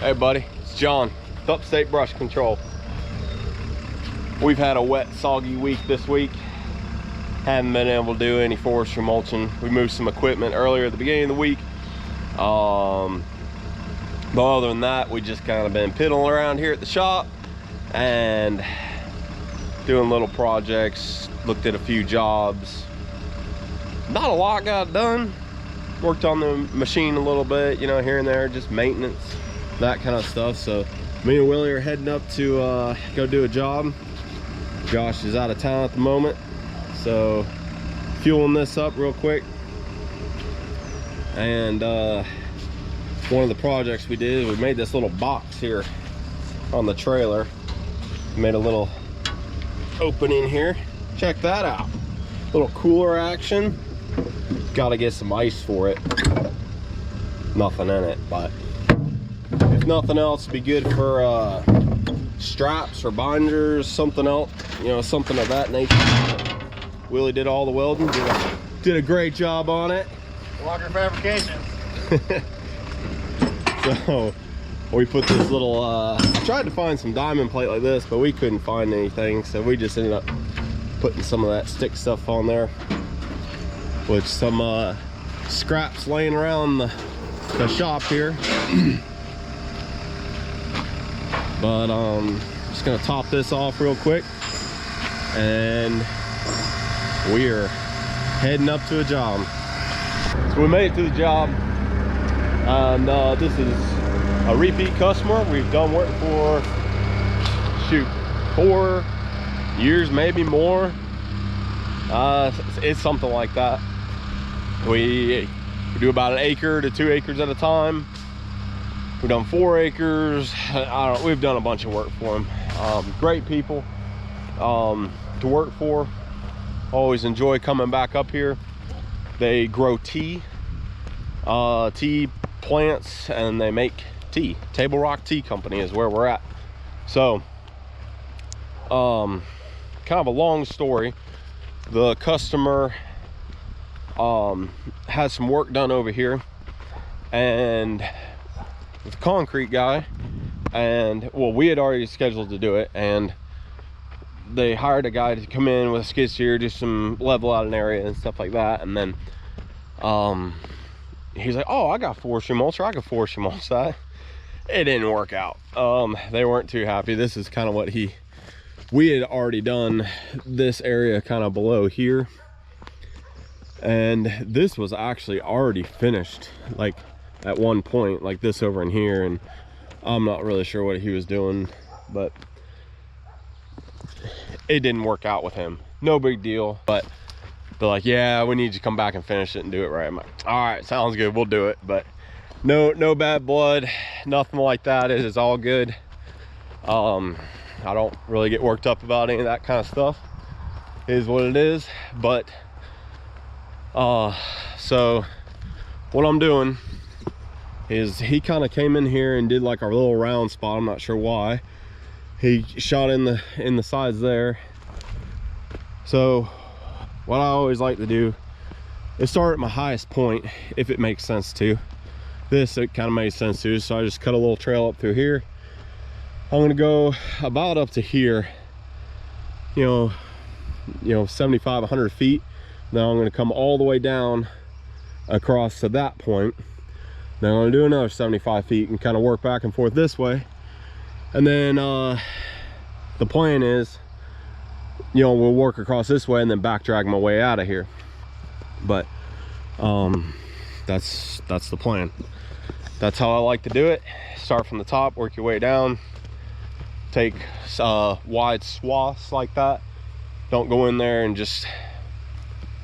Hey buddy, it's John with Upstate Brush Control. We've had a wet, soggy week this week. Haven't been able to do any forestry mulching. We moved some equipment earlier at the beginning of the week. But other than that, we just kind of been piddling around here at the shop and doing little projects. Looked at a few jobs. Not a lot got done. Worked on the machine a little bit, you know, here and there, just maintenance, that kind of stuff. So me and Willie are heading up to go do a job. Josh is out of town at the moment, so fueling this up real quick. And one of the projects we did, we made this little box here on the trailer. Made a little opening here. Check that out. Little cooler action. Got to get some ice for it. Nothing in it, but if nothing else, it'd be good for straps or binders, something else, you know, something of that nature. Willie did all the welding, did a great job on it. Walker Fabrications. So we put this little I tried to find some diamond plate like this, but we couldn't find anything, so we just ended up putting some of that stick stuff on there with some scraps laying around the shop here. But just gonna top this off real quick, and we're heading up to a job. So we made it to the job, and this is a repeat customer. We've done work for, shoot, 4 years, maybe more. It's something like that. We do about 1 acre to 2 acres at a time. We've done 4 acres. We've done a bunch of work for them. Great people to work for. Always enjoy coming back up here. They grow tea plants, and they make tea. Table Rock Tea Company is where we're at. So kind of a long story. The customer has some work done over here, and with the concrete guy, and well, we had already scheduled to do it, and they hired a guy to come in with a skid steer, do some level out an area and stuff like that. And then he's like, oh, I got forestry mulcher, I can forestry mulch that. It didn't work out. They weren't too happy. This is kind of what we had already done this area kind of below here, and this was actually already finished, like at one point, like this over in here. And I'm not really sure what he was doing, but it didn't work out with him. No big deal. But they're like, yeah, we need you to come back and finish it and do it right. I'm like, all right, sounds good, we'll do it. But no bad blood, nothing like that. It is all good. I don't really get worked up about any of that kind of stuff. It is what it is. But so what I'm doing is, he kind of came in here and did like our little round spot. I'm not sure why. He shot in the sides there. So what I always like to do is start at my highest point, if it makes sense to. This, it kind of made sense to, so I just cut a little trail up through here. I'm gonna go about up to here, you know 75, 100 feet. Now I'm gonna come all the way down across to that point. Now I'm gonna do another 75 feet and kind of work back and forth this way. And then the plan is, you know, we'll work across this way and then back drag my way out of here. But that's the plan. That's how I like to do it. Start from the top, work your way down, take wide swaths like that. Don't go in there and just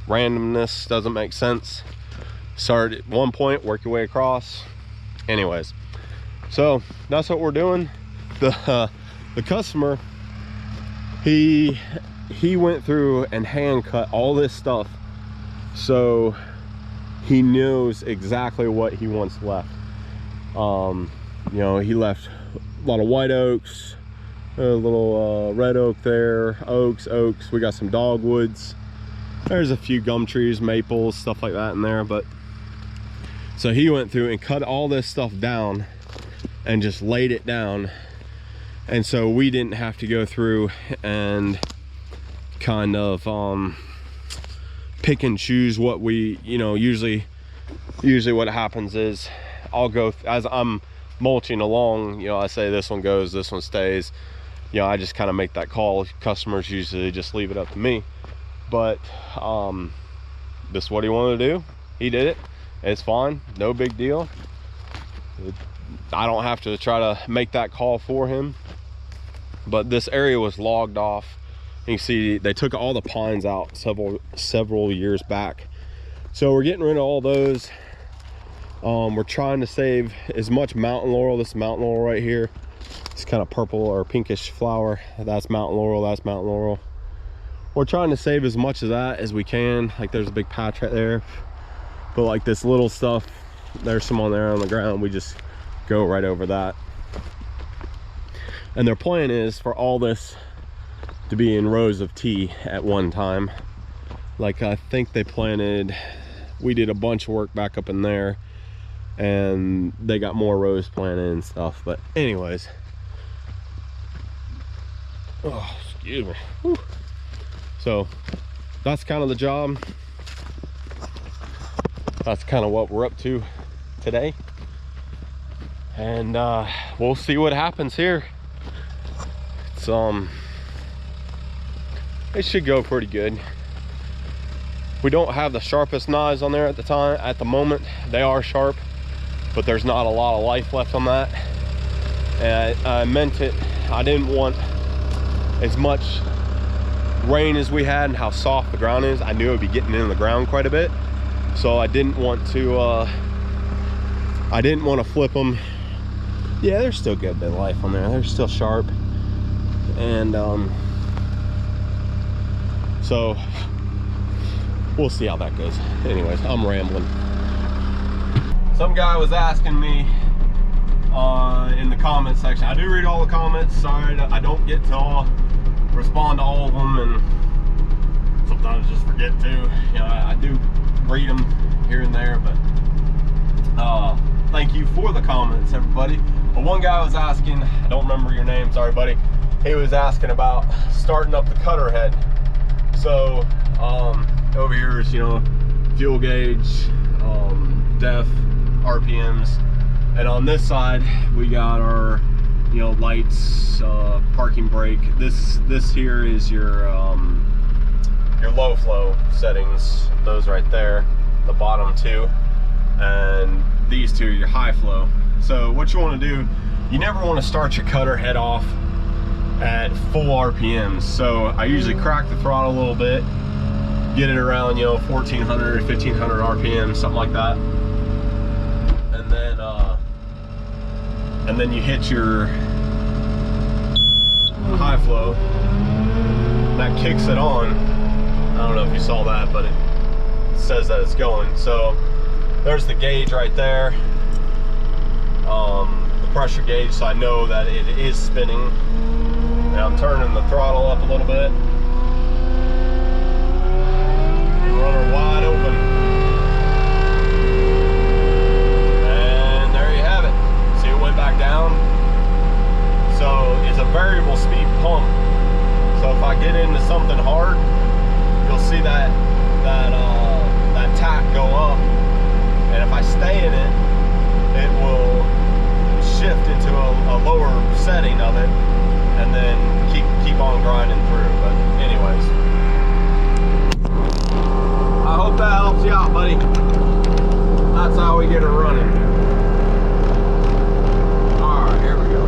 randomness, doesn't make sense. Start at one point, work your way across. Anyways, so that's what we're doing. The customer, he went through and hand cut all this stuff, so he knows exactly what he wants left. You know, he left a lot of white oaks, a little red oak there, oaks. We got some dogwoods. There's a few gum trees, maples, stuff like that in there. But so he went through and cut all this stuff down and just laid it down. And so we didn't have to go through and kind of pick and choose what we, you know, usually what happens is I'll go, as I'm mulching along, you know, I say this one goes, this one stays. You know, I just kind of make that call. Customers usually just leave it up to me. But this is what he wanted to do. He did it. It's fine, no big deal. I don't have to try to make that call for him. But this area was logged off. You can see they took all the pines out several years back. So we're getting rid of all those. We're trying to save as much mountain laurel. This mountain laurel right here, it's kind of purple or pinkish flower. That's mountain laurel, that's mountain laurel. We're trying to save as much of that as we can. Like there's a big patch right there. But like this little stuff, there's some on there on the ground. We just go right over that. And their plan is for all this to be in rows of tea at one time. Like I think they planted, we did a bunch of work back up in there, and they got more rows planted and stuff. But anyways, oh, excuse me. Whew. So that's kind of the job. That's kind of what we're up to today. And we'll see what happens here. It's it should go pretty good. We don't have the sharpest knives on there at the moment. They are sharp, but there's not a lot of life left on that. And I meant it. I didn't want as much rain as we had and how soft the ground is. I knew it would be getting in the ground quite a bit, so I didn't want to flip them. Yeah, there's still a good bit of life on there. They're still sharp. And so we'll see how that goes. Anyways, I'm rambling. Some guy was asking me in the comment section. I do read all the comments. Sorry, I don't get to respond to all of them, and sometimes I just forget to. You know, I do read them here and there, but thank you for the comments, everybody. But one guy was asking, I don't remember your name, sorry buddy. He was asking about starting up the cutter head. So over here is, you know, fuel gauge, def, RPMs, and on this side we got our, you know, lights, parking brake. This here is your low flow settings. Those right there, the bottom two, and these two are your high flow. So what you want to do, you never want to start your cutter head off at full RPMs. So I usually crack the throttle a little bit, get it around, you know, 1400, 1500 RPM, something like that. And then you hit your high flow. That kicks it on. I don't know if you saw that, but it says that it's going. So there's the gauge right there. The pressure gauge, so I know that it is spinning. Now I'm turning the throttle up a little bit. Runner wide open. And there you have it. See, it went back down. So it's a variable speed pump. So if I get into something hard, you'll see that tach go up. And if I stay in it, it will shift into a lower setting of it, and then keep on grinding through. But anyways, I hope that helps you out, buddy. That's how we get it running. All right, here we go.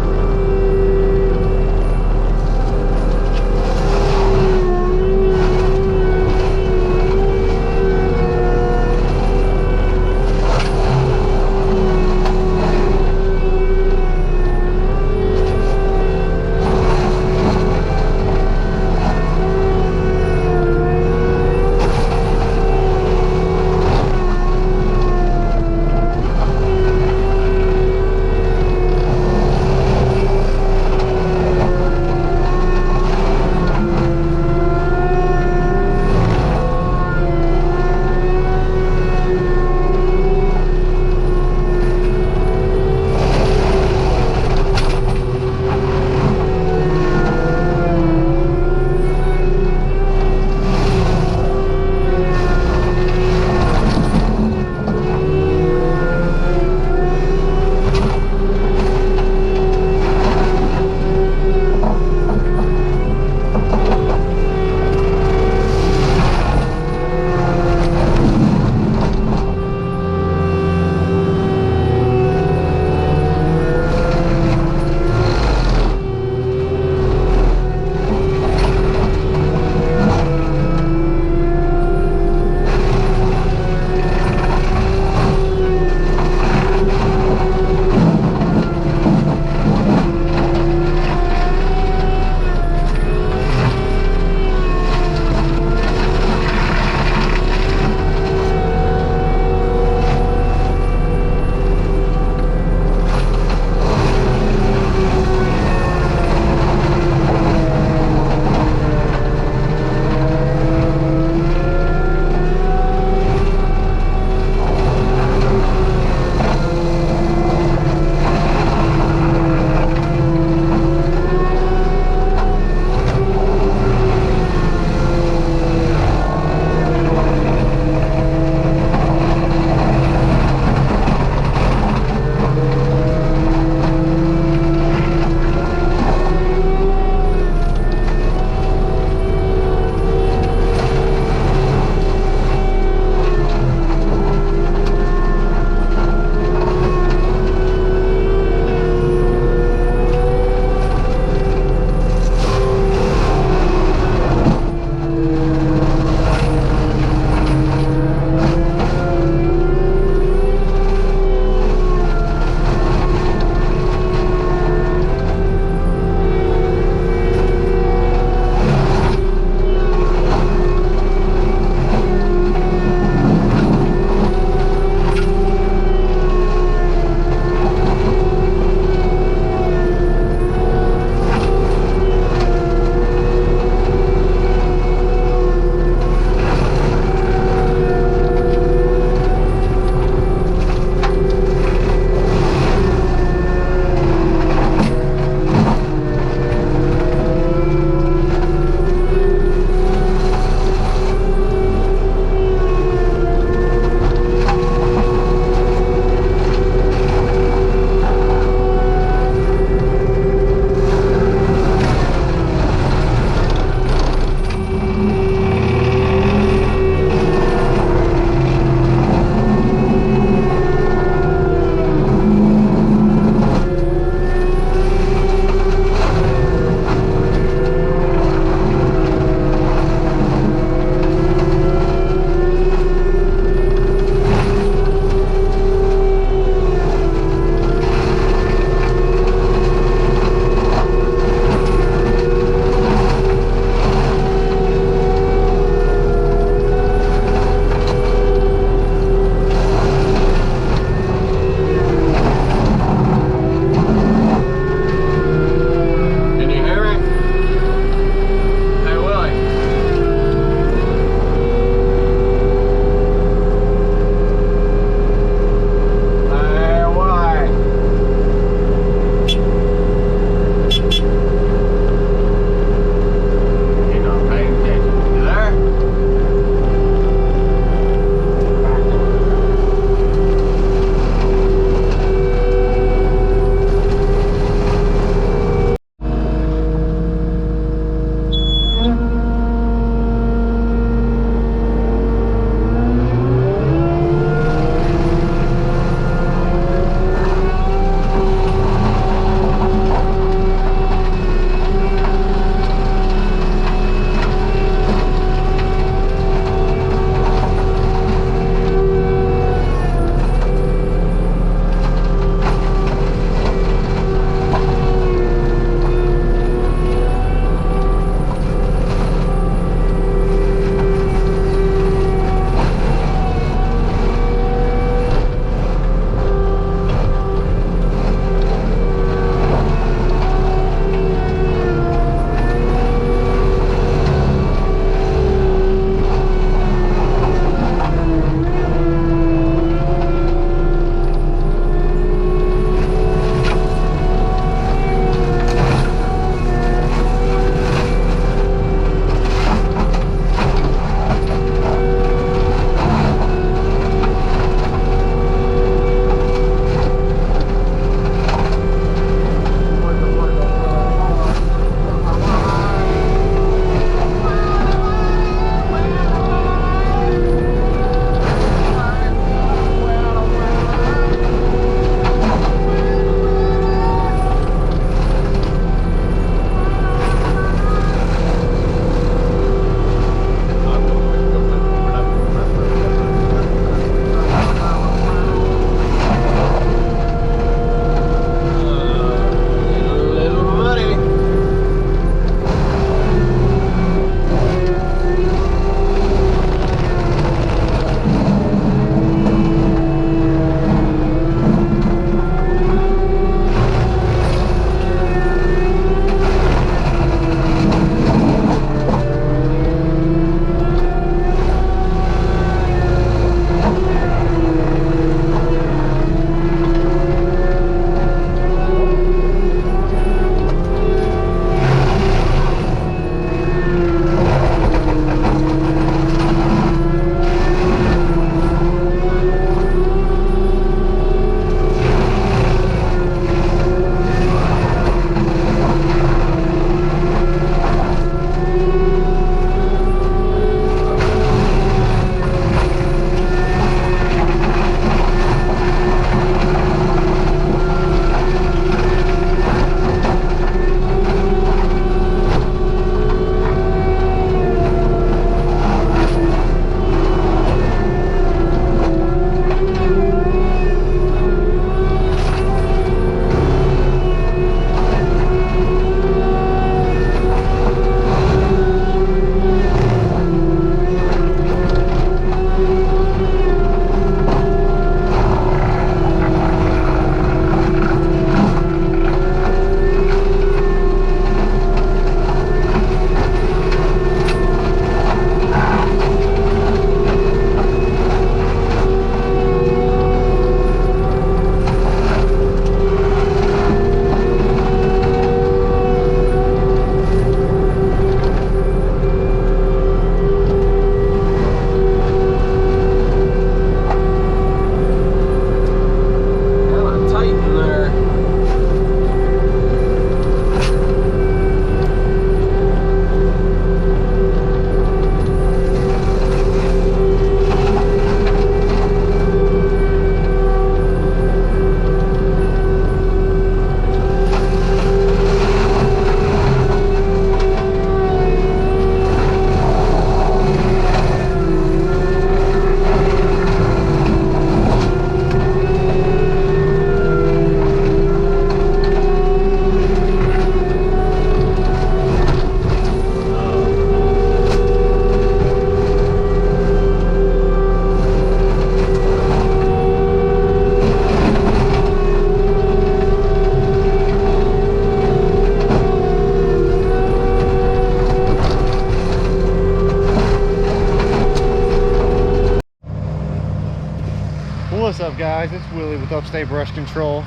What's up, guys? It's Willie with Upstate Brush Control.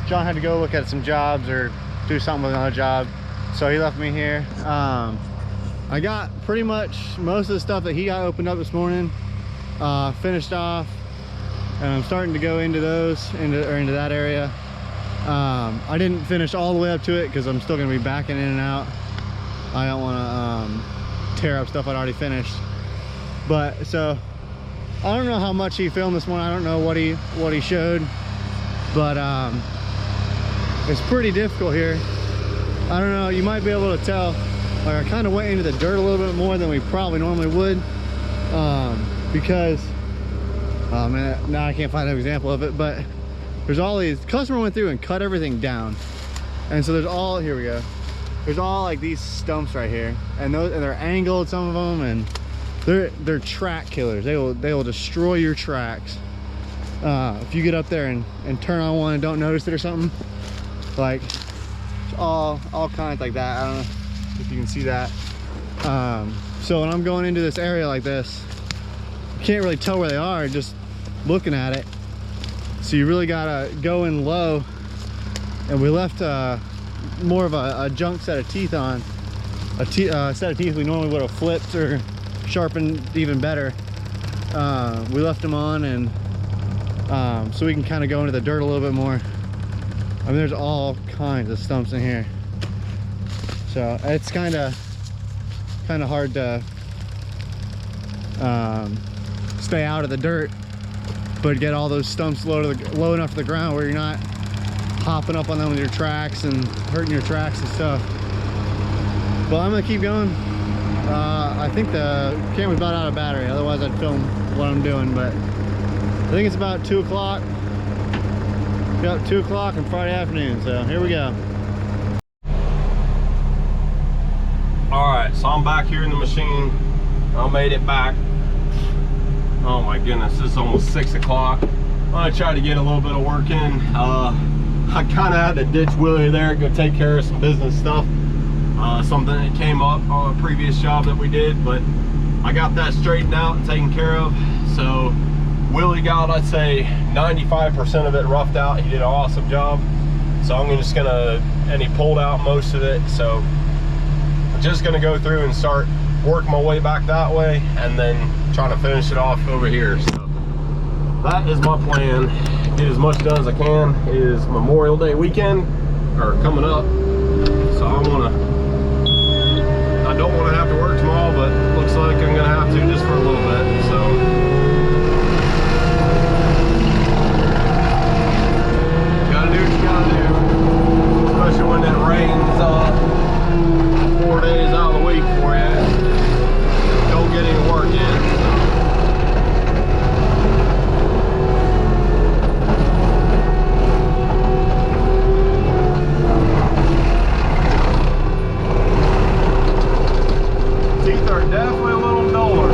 John had to go look at some jobs or do something with another job, so he left me here. I got pretty much most of the stuff that he got opened up this morning finished off, and I'm starting to go into those, into that area. I didn't finish all the way up to it because I'm still going to be backing in and out. I don't want to tear up stuff I'd already finished. But so I don't know how much he filmed this morning. I don't know what he showed, but it's pretty difficult here. I don't know, you might be able to tell, like I kind of went into the dirt a little bit more than we probably normally would, because man, now I can't find an example of it, but there's all these, the customer went through and cut everything down, and so there's all, here we go, there's all like these stumps right here, and they're angled, some of them, and they're track killers. They will destroy your tracks if you get up there and turn on one and don't notice it or something. Like all kinds like that. I don't know if you can see that. So when I'm going into this area like this, you can't really tell where they are just looking at it, so you really gotta go in low. And we left more of a junk set of teeth on, a set of teeth we normally would have flipped or sharpened even better. We left them on, and so we can kind of go into the dirt a little bit more. I mean, there's all kinds of stumps in here, so it's kind of hard to stay out of the dirt, but get all those stumps low enough to the ground where you're not hopping up on them with your tracks and hurting your tracks and stuff. But I'm gonna keep going. I think the camera's about out of battery, otherwise I'd film what I'm doing, but I think it's about 2 o'clock. Yep, 2 o'clock on Friday afternoon, so here we go. All right, so I'm back here in the machine. I made it back. Oh my goodness, it's almost 6 o'clock. I'm gonna try to get a little bit of work in. I kind of had to ditch Willie there, go take care of some business stuff. Something that came up on a previous job that we did, but I got that straightened out and taken care of. So Willie got, I'd say, 95% of it roughed out. He did an awesome job. So I'm just gonna, and he pulled out most of it. So I'm just gonna go through and start working my way back that way, and then trying to finish it off over here. So that is my plan. Get as much done as I can. It is Memorial Day weekend, or coming up. So I don't want to have to work tomorrow, but it looks like I'm gonna have to just for a little bit. So gotta do what you gotta do, especially when it rains 4 days out of the week for you. Don't get any work in. Teeth are definitely a little duller.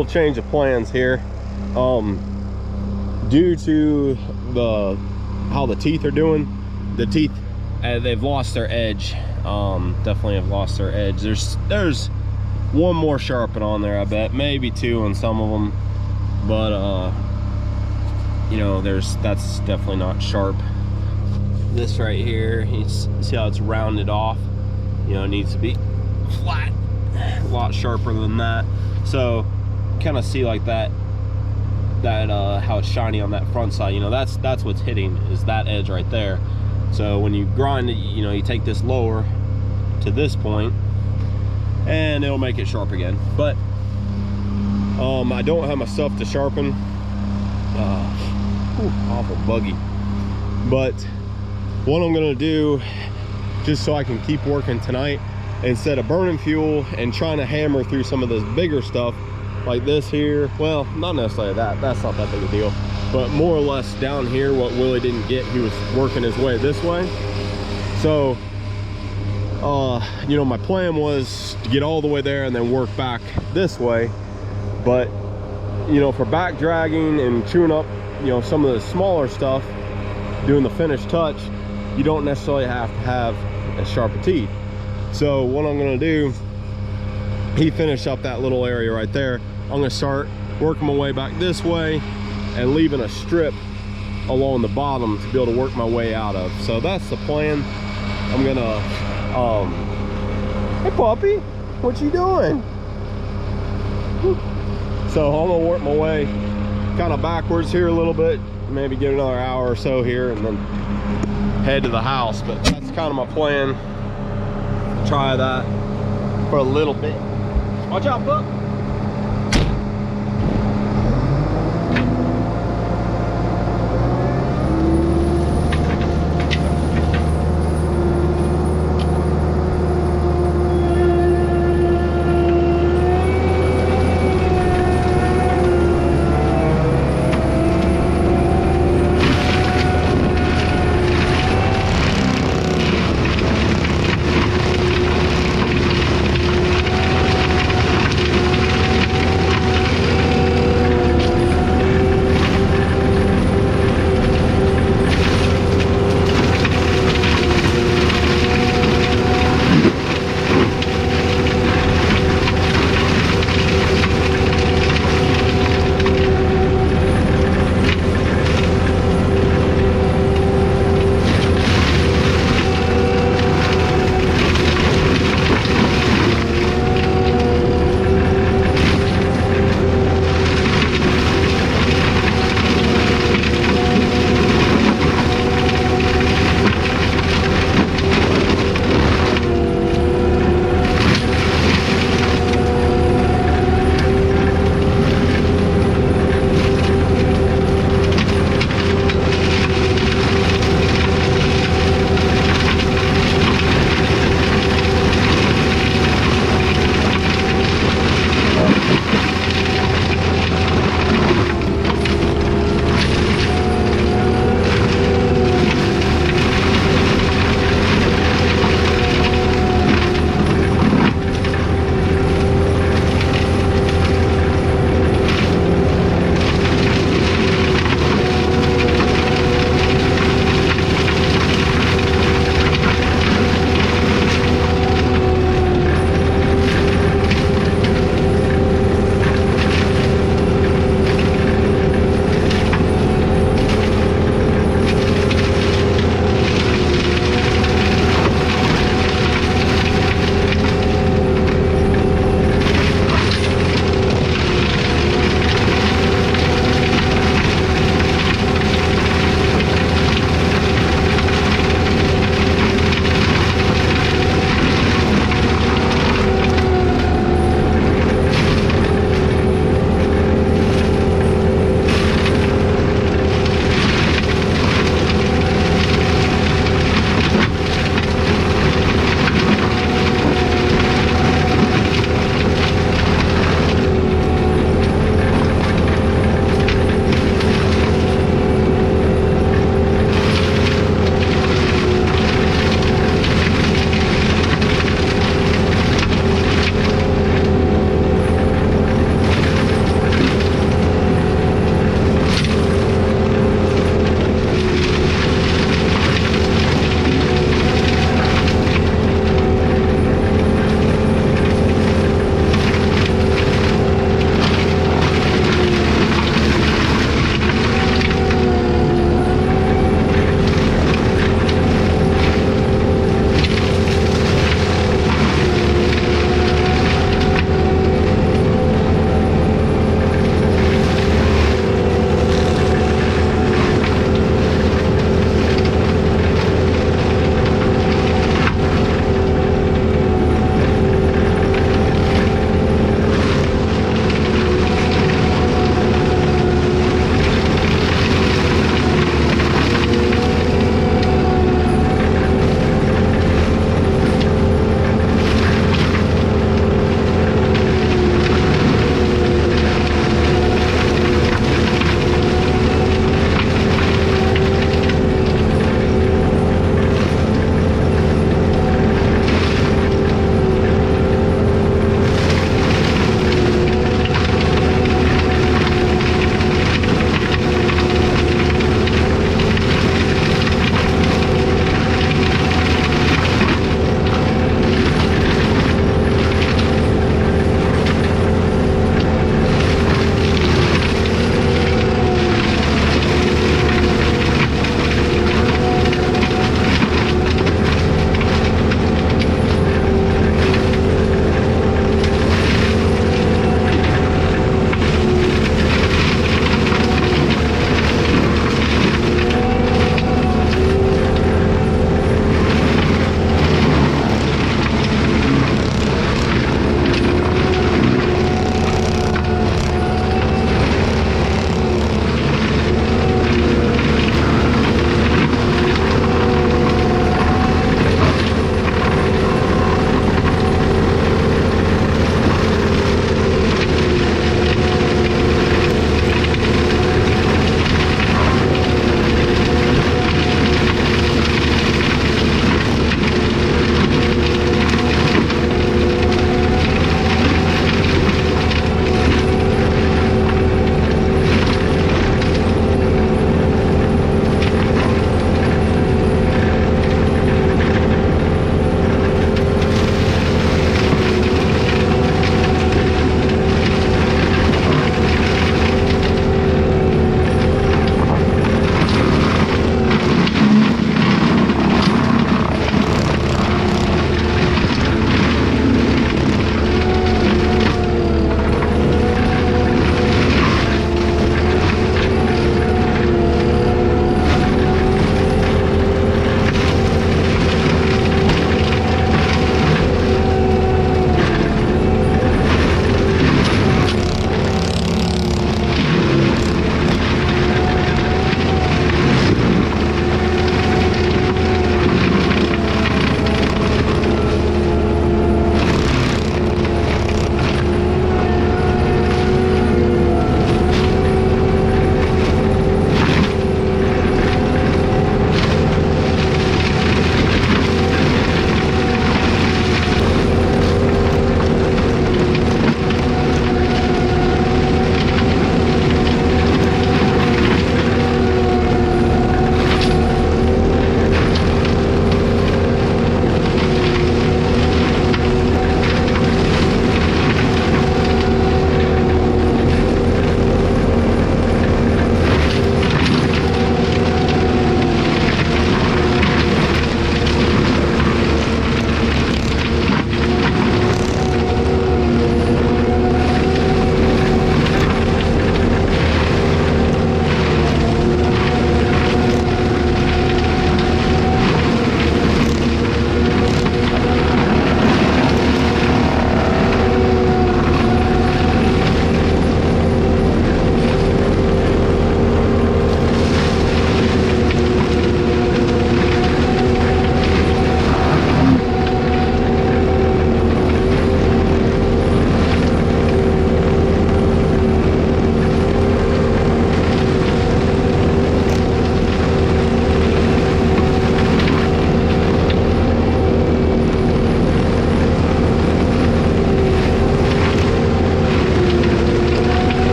little change of plans here. Due to how the teeth are doing, the teeth, they've lost their edge. Definitely have lost their edge. There's one more sharpen on there, I bet, maybe two on some of them, but you know, that's definitely not sharp. This right here, you see how it's rounded off, you know, it needs to be flat, a lot sharper than that. So kind of see like that how it's shiny on that front side, you know, that's what's hitting, is that edge right there. So when you grind it, you know, you take this lower to this point and it'll make it sharp again. But I don't have my stuff to sharpen. Awful buggy. But what I'm gonna do, just so I can keep working tonight, instead of burning fuel and trying to hammer through some of this bigger stuff like this here, well, not necessarily that's not that big a deal, but more or less down here, what Willie didn't get, he was working his way this way. So you know, my plan was to get all the way there and then work back this way. But you know, for back dragging and chewing up, you know, some of the smaller stuff, doing the finished touch, you don't necessarily have to have as sharp a teeth. So what I'm gonna do, he finished up that little area right there. I'm gonna start working my way back this way and leaving a strip along the bottom to be able to work my way out of. So that's the plan. I'm gonna hey puppy, what you doing? So I'm gonna work my way kind of backwards here a little bit, maybe get another hour or so here and then head to the house. But that's kind of my plan. Try that for a little bit. Watch out, pup.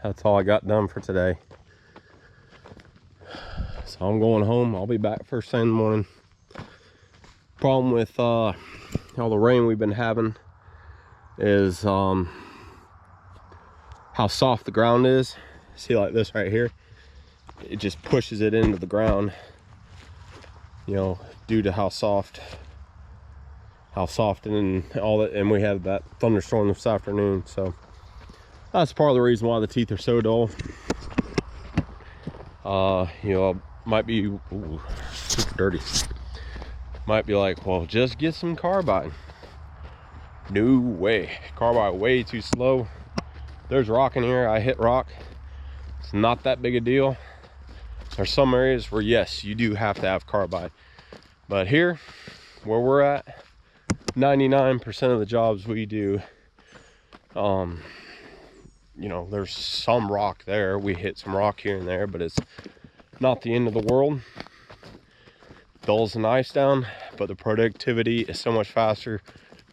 that's all I got done for today. So I'm going home. I'll be back first thing in the morning. Problem with all the rain we've been having is how soft the ground is. See, like this right here, it just pushes it into the ground, you know, due to how soft and all that. And we had that thunderstorm this afternoon, so that's part of the reason why the teeth are so dull. You know, might be super dirty. Might be like, well, just get some carbide. No way. Carbide way too slow. There's rock in here. I hit rock. It's not that big a deal. There's some areas where, yes, you do have to have carbide. But here, where we're at, 99% of the jobs we do, you know, there's some rock there. We hit some rock here and there, but it's not the end of the world. Dulls the knives down, but the productivity is so much faster,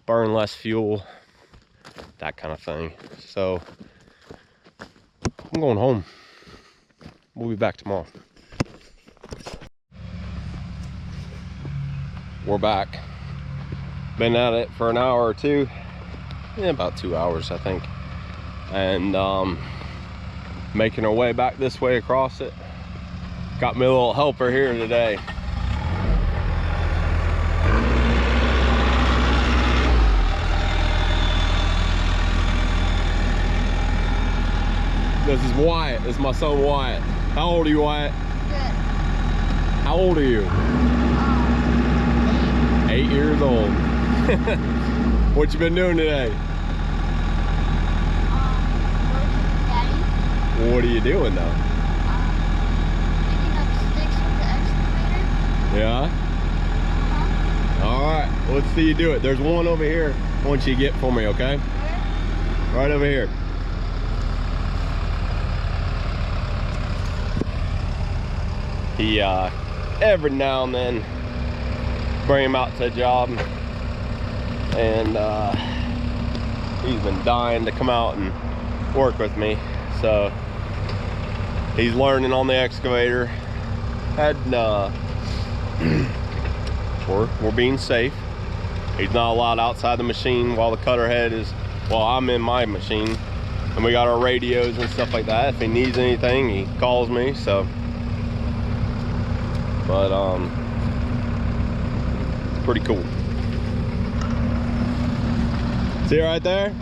burn less fuel, that kind of thing. So I'm going home. We'll be back tomorrow. We're back. Been at it for an hour or two, about 2 hours, I think, and making our way back this way across it. Got me a little helper here today. This is Wyatt. This is my son Wyatt. How old are you, Wyatt? Good. How old are you? 8 years old. What you been doing today? Daddy. What are you doing though? Picking up sticks with the excavator. Yeah? Alright, let's see you do it. There's one over here I want you to get for me, okay? Where? Right over here. He, every now and then, bring him out to a job, and he's been dying to come out and work with me. So he's learning on the excavator. We're being safe. He's not allowed outside the machine while the cutter head is, while I'm in my machine, and we got our radios and stuff like that. If he needs anything, he calls me. So, but pretty cool. See it right there?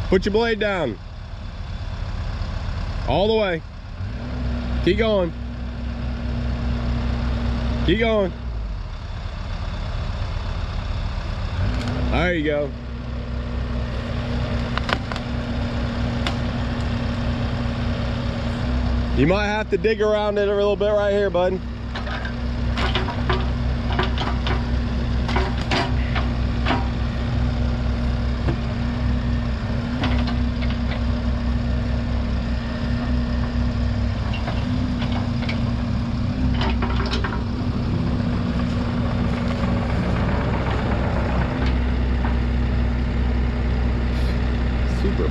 Put your blade down. All the way. Keep going. Keep going. There you go. You might have to dig around it a little bit right here, bud.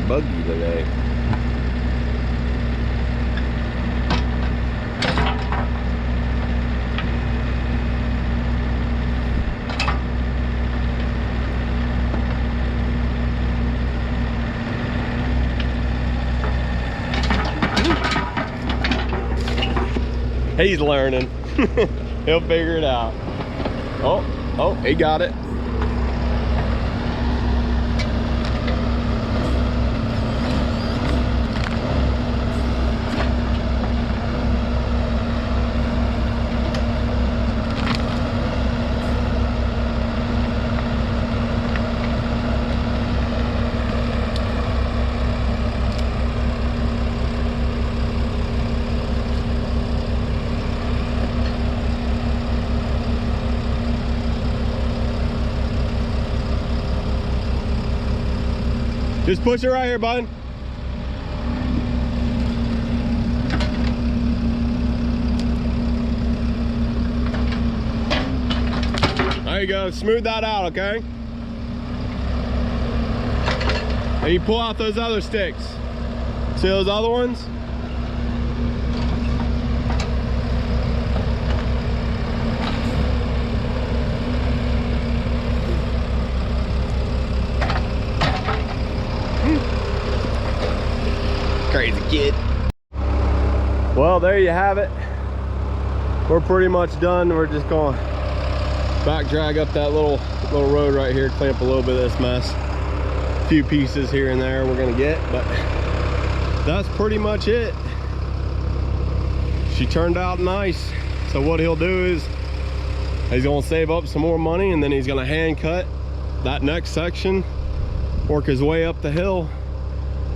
Buggy today. He's learning. He'll figure it out. Oh, he got it. Just push it right here, bud. There you go, smooth that out, okay? And you pull out those other sticks. See those other ones? Crazy kid. Well, there you have it. We're pretty much done. We're just going to back drag up that little road right here, clamp a little bit of this mess. A few pieces here and there we're gonna get, but that's pretty much it. She turned out nice. So what he'll do is he's gonna save up some more money, and then he's gonna hand cut that next section, work his way up the hill,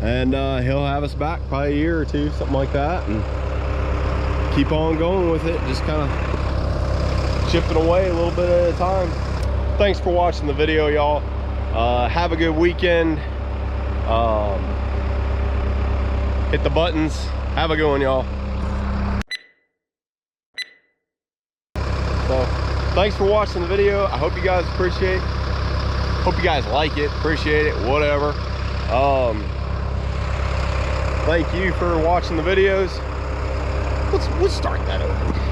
and he'll have us back probably a year or two, something like that, and keep on going with it, just kind of chipping away a little bit at a time. Thanks for watching the video, y'all. Have a good weekend. Hit the buttons. Have a good one, y'all. So thanks for watching the video. I hope you guys hope you guys like it, appreciate it, whatever. Thank you for watching the videos. Let's start that over.